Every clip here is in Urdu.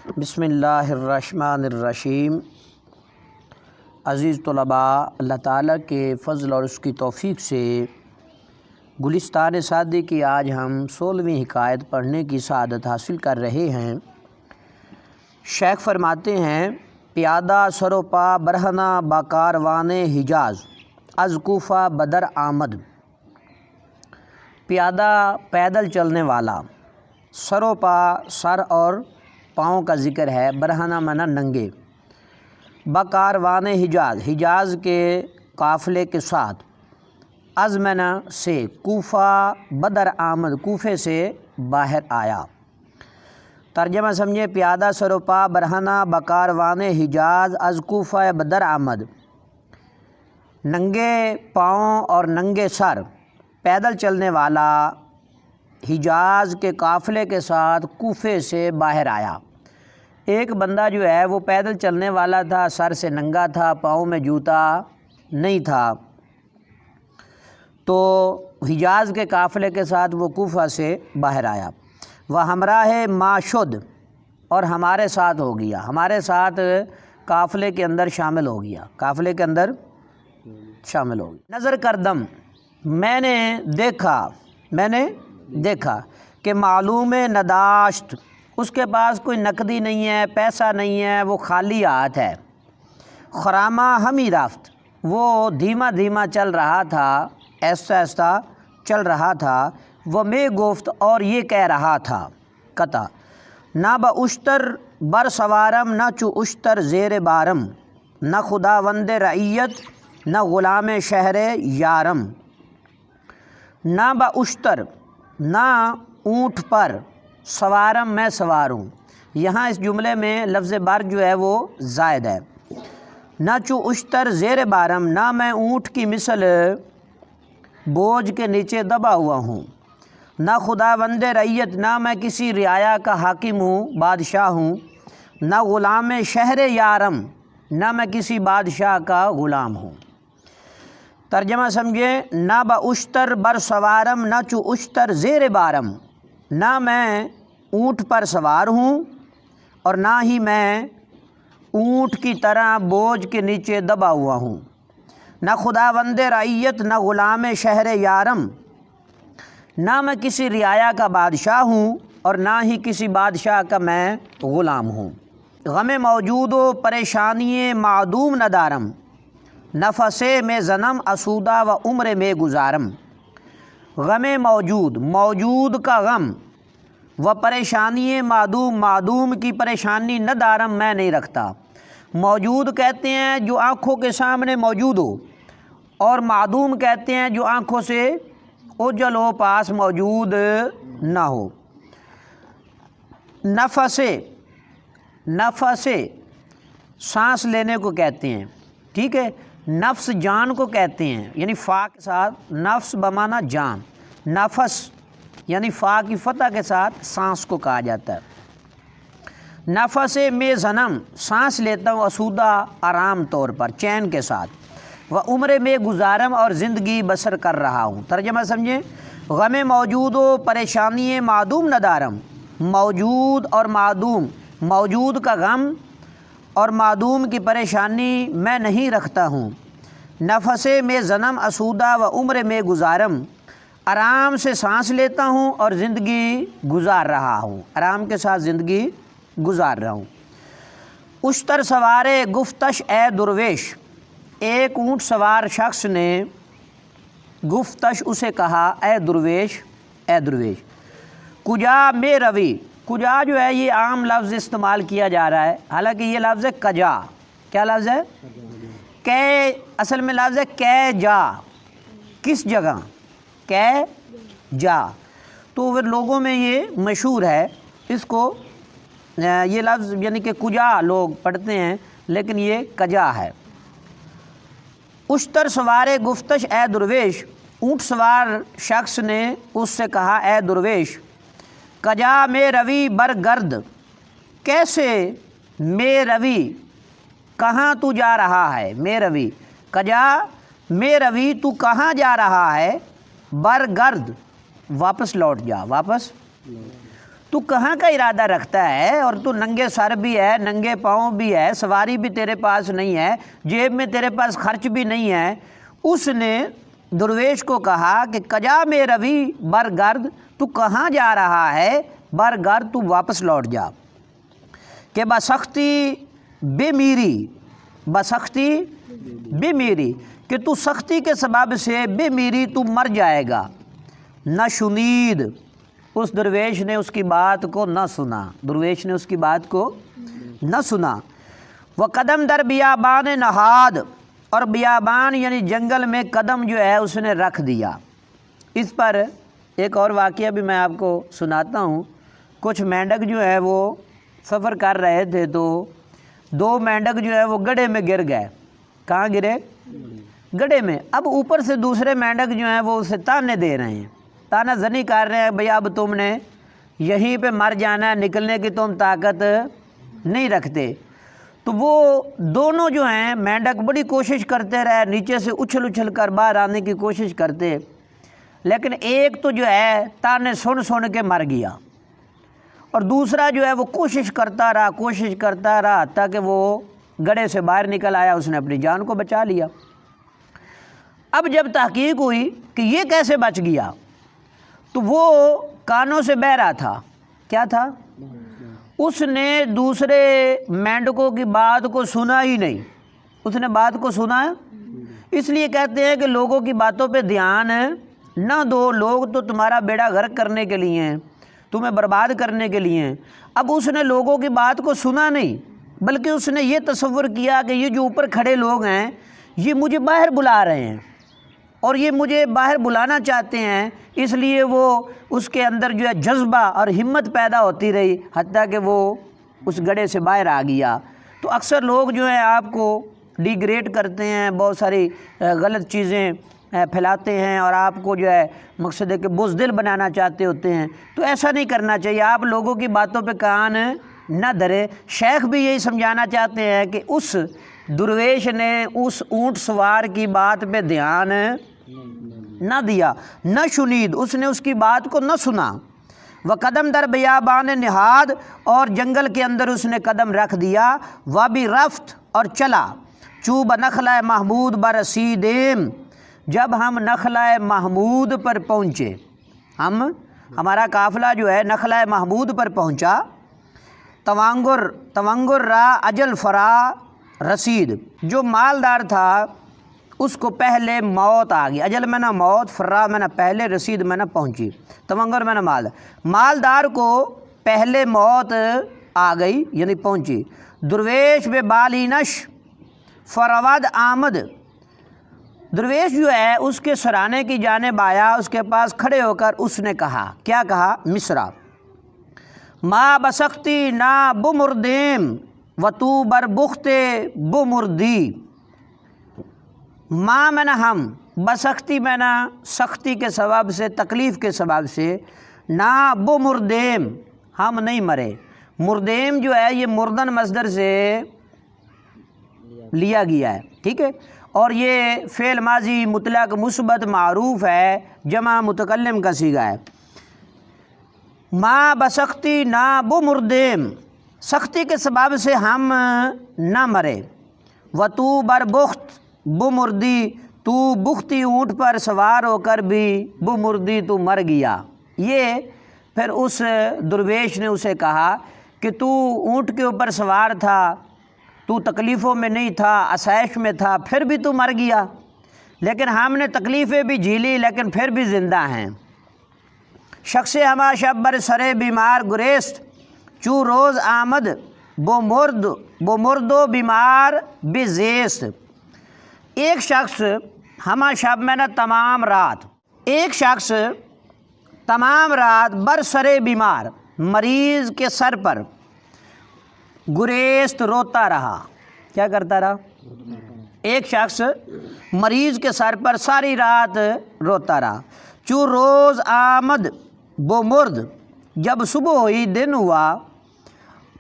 بسم اللہ الرحمن الرحیم۔ عزیز طلباء، اللہ تعالیٰ کے فضل اور اس کی توفیق سے گلستان سعدی کی آج ہم 16ویں حکایت پڑھنے کی سعادت حاصل کر رہے ہیں۔ شیخ فرماتے ہیں: پیادہ سرو پا برہنہ با کاروان حجاز، از کوفہ بدر آمد۔ پیادہ پیدل چلنے والا، سرو پا سر اور پاؤں کا ذکر ہے، برہنہ منا ننگے، با کاروان حجاز حجاز کے قافلے کے ساتھ، از منا سے کوفہ بدر آمد کوفے سے باہر آیا۔ ترجمہ سمجھے۔ پیادہ سروپا برہنہ با کاروان حجاز، از کوفہ بدر آمد۔ ننگے پاؤں اور ننگے سر پیدل چلنے والا حجاز کے قافلے کے ساتھ کوفے سے باہر آیا۔ ایک بندہ جو ہے وہ پیدل چلنے والا تھا، سر سے ننگا تھا، پاؤں میں جوتا نہیں تھا، تو حجاز کے قافلے کے ساتھ وہ کوفہ سے باہر آیا۔ وہ ہمراہ ما شد، اور ہمارے ساتھ ہو گیا، ہمارے ساتھ قافلے کے اندر شامل ہو گیا، قافلے کے اندر شامل ہو گیا۔ نظر کردم، میں نے دیکھا کہ معلوم نداشت، اس کے پاس کوئی نقدی نہیں ہے، پیسہ نہیں ہے، وہ خالی ہاتھ ہے۔ خرامہ ہمی رفت، وہ دھیما دھیما چل رہا تھا، آہستہ آہستہ چل رہا تھا۔ وہ میں گفت، اور یہ کہہ رہا تھا، قطع نہ با اشتر بر سوارم، نہ چو اشتر زیر بارم، نہ خداوند رعیت، نہ غلام شہر یارم۔ نہ با اشتر، نہ اونٹ پر، سوارم میں سوار ہوں۔ یہاں اس جملے میں لفظ بر جو ہے وہ زائد ہے۔ نہ چو اشتر زیر بارم، نہ میں اونٹ کی مثل بوجھ کے نیچے دبا ہوا ہوں۔ نہ خداوند رعیت، نہ میں کسی رعایا کا حاکم ہوں، بادشاہ ہوں۔ نہ غلام شہر یارم، نہ میں کسی بادشاہ کا غلام ہوں۔ ترجمہ سمجھے۔ نہ با اشتر بر سوارم، نہ چو اشتر زیر بارم، نہ میں اونٹ پر سوار ہوں اور نہ ہی میں اونٹ کی طرح بوجھ کے نیچے دبا ہوا ہوں۔ نہ خداوند رعیت، نہ غلام شہر یارم، نہ میں کسی رعایا کا بادشاہ ہوں اور نہ ہی کسی بادشاہ کا میں غلام ہوں۔ غم موجود و پریشانی معدوم ندارم، نفس میں زنم اسودہ و عمر میں گزارم۔ غم موجود کا غم، و پریشانی معدوم کی پریشانی، ندارم میں نہیں رکھتا۔ موجود کہتے ہیں جو آنکھوں کے سامنے موجود ہو، اور معدوم کہتے ہیں جو آنکھوں سے اوجھل ہو، پاس موجود نہ ہو۔ نفس سانس لینے کو کہتے ہیں، ٹھیک ہے۔ نفس جان کو کہتے ہیں، یعنی فا کے ساتھ نفس بمانا جان، نفس یعنی فا کی فتح کے ساتھ سانس کو کہا جاتا ہے۔ نفس میں زنم، سانس لیتا ہوں، اسودہ آرام طور پر، چین کے ساتھ۔ و عمر میں گزارم، اور زندگی بسر کر رہا ہوں۔ ترجمہ سمجھیں۔ غم موجود و پریشانی معدوم ندارم، موجود اور معدوم، موجود کا غم اور معدوم کی پریشانی میں نہیں رکھتا ہوں۔ نفس میں زنم اسودہ و عمر میں گزارم، آرام سے سانس لیتا ہوں اور زندگی گزار رہا ہوں، آرام کے ساتھ زندگی گزار رہا ہوں۔ اشتر سوارے گفتش اے درویش، ایک اونٹ سوار شخص نے گفتش اسے کہا، اے درویش، اے درویش۔ کجا میں روی، کجا جو ہے یہ عام لفظ استعمال کیا جا رہا ہے، حالانکہ یہ لفظ ہے کجا۔ کیا لفظ ہے؟ کہ اصل میں لفظ ہے کہ جا، کس جگہ، کہ جا۔ تو پھر لوگوں میں یہ مشہور ہے، اس کو یہ لفظ یعنی کہ کجا لوگ پڑھتے ہیں، لیکن یہ کجا ہے۔ اشتر سوارے گفتش اے درویش، اونٹ سوار شخص نے اس سے کہا، اے درویش۔ کجا میں روی بر گرد، کیسے میں روی، کہاں تو جا رہا ہے، میں روی، کجا میں روی، تو کہاں جا رہا ہے، بر گرد، واپس لوٹ جا، واپس تو کہاں کا ارادہ رکھتا ہے؟ اور تو ننگے سر بھی ہے، ننگے پاؤں بھی ہے، سواری بھی تیرے پاس نہیں ہے، جیب میں تیرے پاس خرچ بھی نہیں ہے۔ اس نے درویش کو کہا کہ کجا میں روی برگرد، تو کہاں جا رہا ہے؟ برگرد، تو واپس لوٹ جا، کہ بسختی بے میری، بسختی بے میری، کہ تو سختی کے سبب سے بے میری تو مر جائے گا۔ نہ شنید، اس درویش نے اس کی بات کو نہ سنا، درویش نے اس کی بات کو نہ سنا۔ وہ قدم در بیابان نہاد، اور بیابان یعنی جنگل میں قدم جو ہے اس نے رکھ دیا۔ اس پر ایک اور واقعہ بھی میں آپ کو سناتا ہوں۔ کچھ مینڈک جو ہے وہ سفر کر رہے تھے، تو دو مینڈک جو ہے وہ گڑھے میں گر گئے۔ کہاں گرے؟ گڑھے میں۔ اب اوپر سے دوسرے مینڈک جو ہیں وہ اسے تانے دے رہے ہیں، تانا زنی کر رہے ہیں، بھئی اب تم نے یہیں پہ مر جانا ہے، نکلنے کی تم طاقت نہیں رکھتے۔ تو وہ دونوں جو ہیں مینڈک بڑی کوشش کرتے رہے، نیچے سے اچھل اچھل کر باہر آنے کی کوشش کرتے، لیکن ایک تو جو ہے تانے سن سن کے مر گیا، اور دوسرا جو ہے وہ کوشش کرتا رہا تاکہ وہ گڑھے سے باہر نکل آیا، اس نے اپنی جان کو بچا لیا۔ اب جب تحقیق ہوئی کہ یہ کیسے بچ گیا، تو وہ کانوں سے بہرا تھا۔ کیا تھا؟ اس نے دوسرے مینڈکوں کی بات کو سنا ہی نہیں، اس نے بات کو سنا۔ اس لیے کہتے ہیں کہ لوگوں کی باتوں پہ دھیان نہ دو، لوگ تو تمہارا بیڑا غرق کرنے کے لیے ہیں، تمہیں برباد کرنے کے لیے ہیں۔ اب اس نے لوگوں کی بات کو سنا نہیں، بلکہ اس نے یہ تصور کیا کہ یہ جو اوپر کھڑے لوگ ہیں یہ مجھے باہر بلا رہے ہیں، اور یہ مجھے باہر بلانا چاہتے ہیں، اس لیے وہ اس کے اندر جو ہے جذبہ اور ہمت پیدا ہوتی رہی، حتیٰ کہ وہ اس گڑھے سے باہر آ گیا۔ تو اکثر لوگ جو ہیں آپ کو ڈیگریڈ کرتے ہیں، بہت ساری غلط چیزیں پھیلاتے ہیں، اور آپ کو جو ہے مقصد ہے کہ بزدل بنانا چاہتے ہوتے ہیں۔ تو ایسا نہیں کرنا چاہیے، آپ لوگوں کی باتوں پہ کان نہ دھرے۔ شیخ بھی یہی سمجھانا چاہتے ہیں کہ اس درویش نے اس اونٹ سوار کی بات پہ دھیان نہ دیا، نہ شنید، اس نے اس کی بات کو نہ سنا۔ وہ قدم در بیابان نہاد، اور جنگل کے اندر اس نے قدم رکھ دیا۔ وہ بھی رفت، اور چلا۔ چوب نخلہ محمود برسیدیم، جب ہم نخلہ محمود پر پہنچے، ہمارا قافلہ جو ہے نخلہ محمود پر پہنچا۔ توانگر را اجل فرا رسید، جو مالدار تھا اس کو پہلے موت آ گئی۔ اجل میں نہ موت، فرا میں نہ پہلے، رسید میں نہ پہنچی، توانگر میں نہ مالدار کو پہلے موت آ گئی یعنی پہنچی۔ درویش بے بالینش فرود آمد، درویش جو ہے اس کے سرانے کی جانب آیا، اس کے پاس کھڑے ہو کر اس نے کہا، کیا کہا؟ مصرع: ما بسختی نا بمردیم و تو بر بخت بمردی، ما میں نہ ہم، بسختی میں نہ سختی کے سبب سے، تکلیف کے سبب سے، نا بمردیم ہم نہیں مرے۔ مردیم جو ہے یہ مردن مصدر سے لیا گیا ہے، ٹھیک ہے، اور یہ فعل ماضی مطلق مثبت معروف ہے، جمع متکلم کا صیغہ ہے۔ ما بسختی نا بمردیم، سختی کے سبب سے ہم نہ مرے۔ و تو بر بخت بمردی، تو بختی اونٹ پر سوار ہو کر بھی بمردی تو مر گیا۔ یہ پھر اس درویش نے اسے کہا کہ تو اونٹ کے اوپر سوار تھا، تو تکلیفوں میں نہیں تھا، آسائش میں تھا، پھر بھی تو مر گیا، لیکن ہم نے تکلیفیں بھی جھیلی لیکن پھر بھی زندہ ہیں۔ شخص ہما شب بر سرے بیمار گریست، چو روز آمد بو مرد و بیمار بزیست، ایک شخص ہما شب میں نہ تمام رات، ایک شخص تمام رات بر سرے بیمار، مریض کے سر پر، گریست روتا رہا۔ کیا کرتا رہا؟ ایک شخص مریض کے سر پر ساری رات روتا رہا۔ چو روز آمد بو مرد، جب صبح ہوئی، دن ہوا،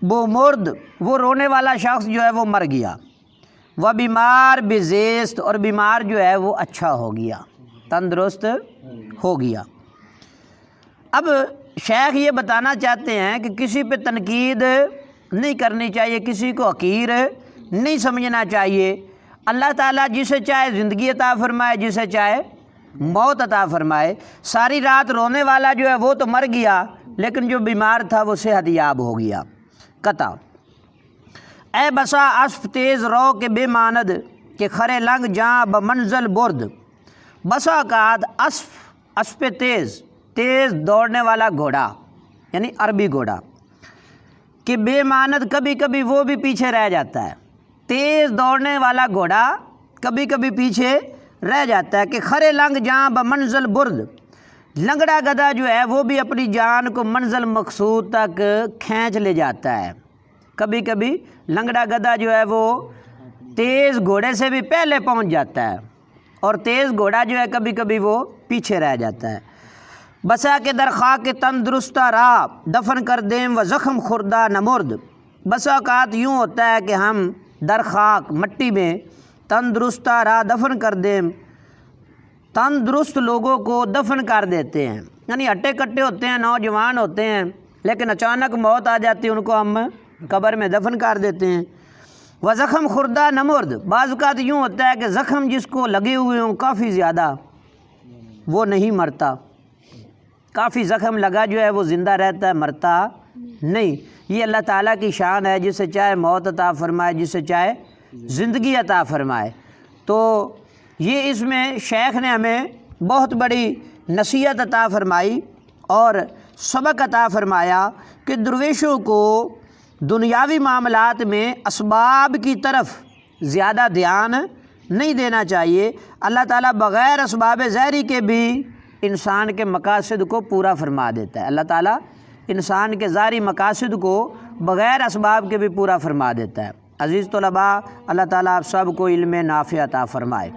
بو مرد وہ رونے والا شخص جو ہے وہ مر گیا۔ وہ بیمار بزیست، اور بیمار جو ہے وہ اچھا ہو گیا، تندرست ہو گیا۔ اب شیخ یہ بتانا چاہتے ہیں کہ کسی پہ تنقید نہیں کرنی چاہیے، کسی کو حقیر نہیں سمجھنا چاہیے۔ اللہ تعالیٰ جسے چاہے زندگی عطا فرمائے، جسے چاہے موت عطا فرمائے۔ ساری رات رونے والا جو ہے وہ تو مر گیا، لیکن جو بیمار تھا وہ صحت یاب ہو گیا۔ قطع اے بسا اسپ تیز رو کے بے ماند کہ کھرے لنگ جاں بمنزل برد۔ بسا اوقات اسپ تیز دوڑنے والا گھوڑا، یعنی عربی گھوڑا، کہ بے ماند کبھی کبھی وہ بھی پیچھے رہ جاتا ہے۔ تیز دوڑنے والا گھوڑا کبھی کبھی پیچھے رہ جاتا ہے، کہ کھرے لنگ جاں بمنزل برد۔ لنگڑا گدھا جو ہے وہ بھی اپنی جان کو منزل مقصود تک کھینچ لے جاتا ہے۔ کبھی کبھی لنگڑا گدھا جو ہے وہ تیز گھوڑے سے بھی پہلے پہنچ جاتا ہے، اور تیز گھوڑا جو ہے کبھی کبھی وہ پیچھے رہ جاتا ہے۔ بسا کے در خاک تندرستہ راہ دفن کر دیم و زخم خوردہ نمرد۔ بسا اوقات یوں ہوتا ہے کہ ہم در خاک مٹی میں تندرستہ راہ دفن کر دیم، تندرست لوگوں کو دفن کر دیتے ہیں، یعنی ہٹے کٹے ہوتے ہیں، نوجوان ہوتے ہیں، لیکن اچانک موت آ جاتی ہے، ان کو ہم قبر میں دفن کر دیتے ہیں۔ وہ زخم خوردہ نمرد، بعض اوقات یوں ہوتا ہے کہ زخم جس کو لگے ہوئے ہوں کافی زیادہ، وہ نہیں مرتا۔ کافی زخم لگا جو ہے وہ زندہ رہتا ہے، مرتا نہیں۔ یہ اللہ تعالیٰ کی شان ہے، جسے چاہے موت عطا فرمائے، جسے چاہے زندگی عطا فرمائے۔ تو یہ اس میں شیخ نے ہمیں بہت بڑی نصیحت عطا فرمائی اور سبق عطا فرمایا کہ درویشوں کو دنیاوی معاملات میں اسباب کی طرف زیادہ دھیان نہیں دینا چاہیے۔ اللہ تعالیٰ بغیر اسباب ظاہری کے بھی انسان کے مقاصد کو پورا فرما دیتا ہے۔ اللہ تعالیٰ انسان کے ظاہری مقاصد کو بغیر اسباب کے بھی پورا فرما دیتا ہے۔ عزیز طلباء، اللہ تعالیٰ آپ سب کو علم نافع عطا فرمائے۔